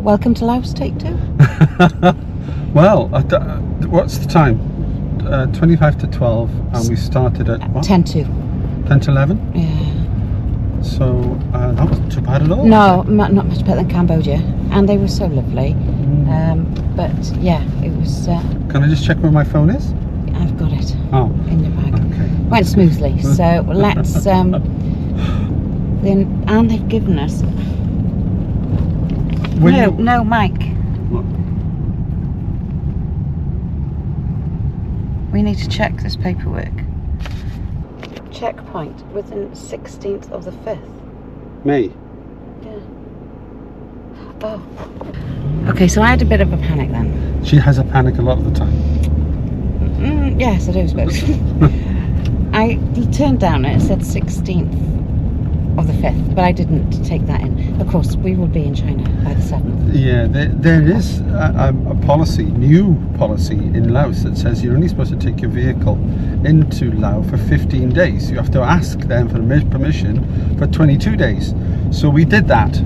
Welcome to Laos, take 2. Well, what's the time? 25 to 12, and we started at what? 10 to. 10 to 11? Yeah. So that wasn't too bad at all. No, not much better than Cambodia. And they were so lovely. But yeah, it was... Can I just check where my phone is? I've got it. Oh. In the bag. Okay. Went smoothly. So let's... and they've given us... No, Mike. What? We need to check this paperwork. Checkpoint within 16th of the 5th. May. Yeah. Oh. Okay, so I had a bit of a panic then. She has a panic a lot of the time. Yes, I do suppose. I turned down it. It said 16th of the 5th, but I didn't take that in. Of course, we will be in China by the 7th. Yeah, there is a new policy in Laos that says you're only supposed to take your vehicle into Laos for 15 days. You have to ask them for permission for 22 days. So we did that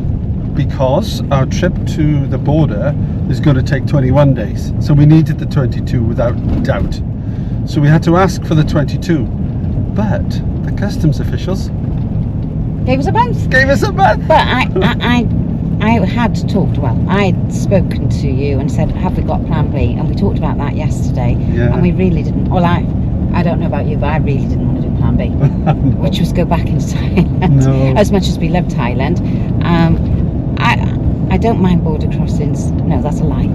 because our trip to the border is going to take 21 days. So we needed the 22 without doubt. So we had to ask for the 22. But the customs officials Gave us a month. But I had talked, I had spoken to you and said, have we got plan B? And we talked about that yesterday. Yeah. And we really didn't, well, I don't know about you, but I really didn't want to do plan B, which was go back into Thailand. No. As much as we love Thailand. I don't mind border crossings. No, that's a lie.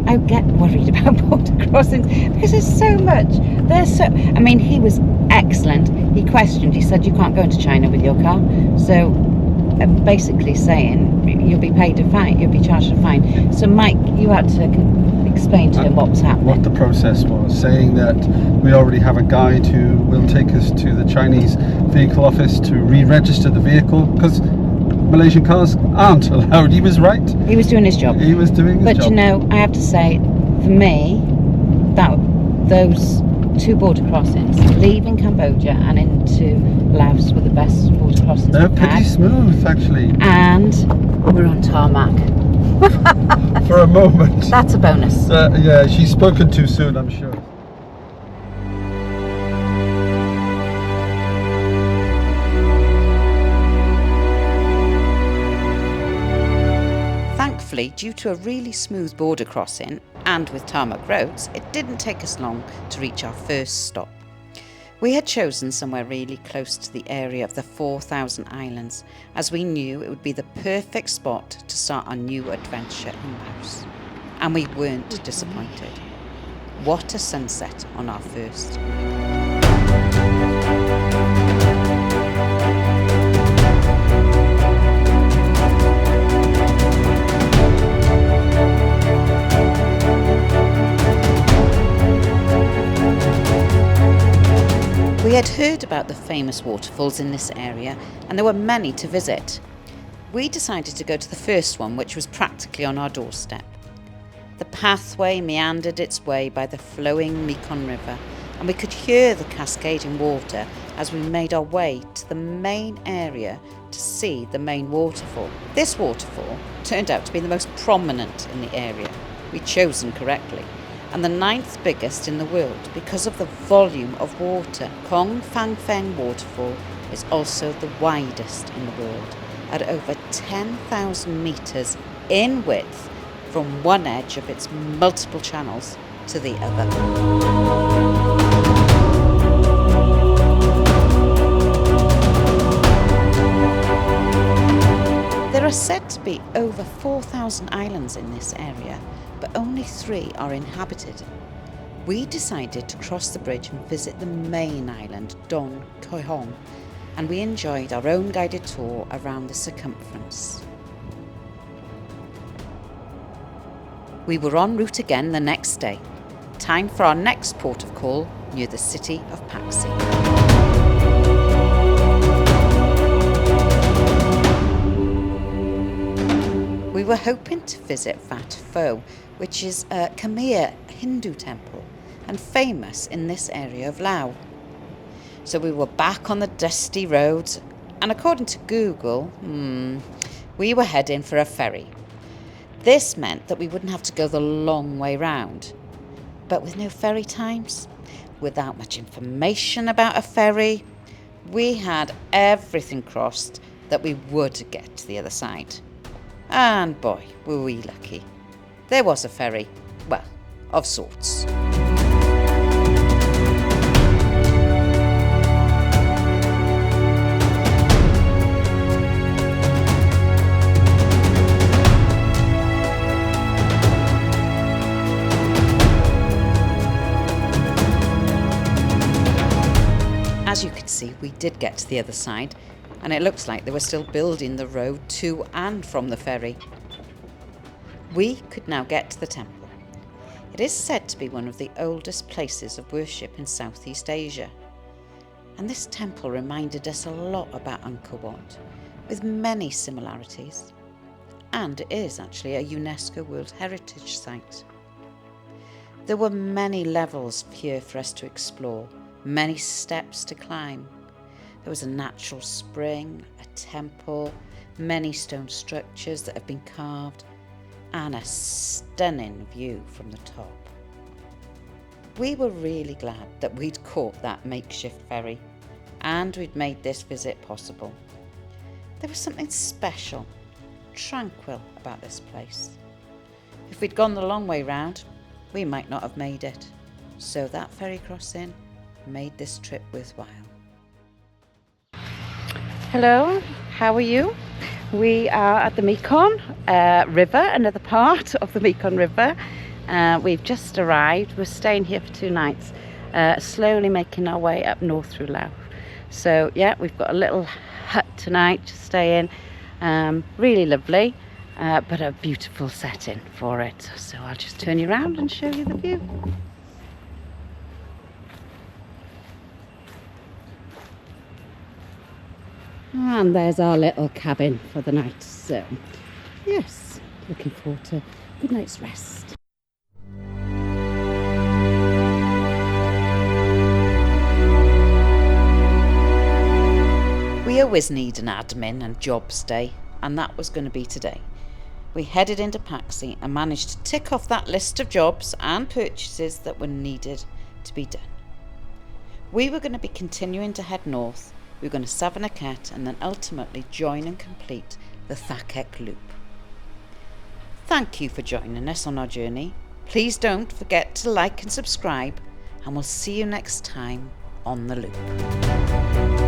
I get worried about border crossings because there's so much. I mean, he was excellent. He questioned. He said, you can't go into China with your car. So basically saying you'll be paid a fine, you'll be charged a fine. So Mike, you had to explain to him what was happening. What the process was, saying that we already have a guide who will take us to the Chinese vehicle office to re-register the vehicle, because Malaysian cars aren't allowed. He was right. He was doing his job. He was doing his job. But you know, I have to say, for me, that those 2 border crossings, leaving Cambodia and into Laos, were the best border crossings They're we've pretty had. smooth, actually. And we're on tarmac. For a moment. That's a bonus. Yeah, she's spoken too soon, I'm sure. Thankfully, due to a really smooth border crossing and with tarmac roads, it didn't take us long to reach our first stop. We had chosen somewhere really close to the area of the 4,000 islands, as we knew it would be the perfect spot to start our new adventure in Laos. And we weren't disappointed. What a sunset on our first. We had heard about the famous waterfalls in this area, and there were many to visit. We decided to go to the first one, which was practically on our doorstep. The pathway meandered its way by the flowing Mekong River, and we could hear the cascading water as we made our way to the main area to see the main waterfall. This waterfall turned out to be the most prominent in the area. We'd chosen correctly. And the 9th biggest in the world because of the volume of water. Kong Fang Feng Waterfall is also the widest in the world, at over 10,000 metres in width from one edge of its multiple channels to the other. There are said to be over 4,000 islands in this area, but only 3 are inhabited. We decided to cross the bridge and visit the main island, Don Khoi Hong, and we enjoyed our own guided tour around the circumference. We were en route again the next day. Time for our next port of call near the city of Paxi. We were hoping to visit Wat Pho, which is a Khmer Hindu temple and famous in this area of Laos. So we were back on the dusty roads, and according to Google, we were heading for a ferry. This meant that we wouldn't have to go the long way round. But with no ferry times, without much information about a ferry, we had everything crossed that we would get to the other side. And boy, were we lucky. There was a ferry, well, of sorts. As you can see, we did get to the other side, and it looks like they were still building the road to and from the ferry. We could now get to the temple. It is said to be one of the oldest places of worship in Southeast Asia. And this temple reminded us a lot about Angkor Wat, with many similarities. And it is actually a UNESCO World Heritage Site. There were many levels here for us to explore, many steps to climb. There was a natural spring, a temple, many stone structures that have been carved, and a stunning view from the top. We were really glad that we'd caught that makeshift ferry and we'd made this visit possible. There was something special, tranquil about this place. If we'd gone the long way round, we might not have made it. So that ferry crossing made this trip worthwhile. Hello, how are you? We are at the Mekong River, another part of the Mekong River. We've just arrived. We're staying here for 2 nights, slowly making our way up north through Laos. So yeah, we've got a little hut tonight to stay in. Really lovely, but a beautiful setting for it. So I'll just turn you around and show you the view. And there's our little cabin for the night. So, yes, looking forward to a good night's rest. We always need an admin and jobs day, and that was going to be today. We headed into Paxi and managed to tick off that list of jobs and purchases that were needed to be done. We were going to be continuing to head north. We were going to Savanaket and then ultimately join and complete the Thakek Loop. Thank you for joining us on our journey. Please don't forget to like and subscribe, and we'll see you next time on The Loop.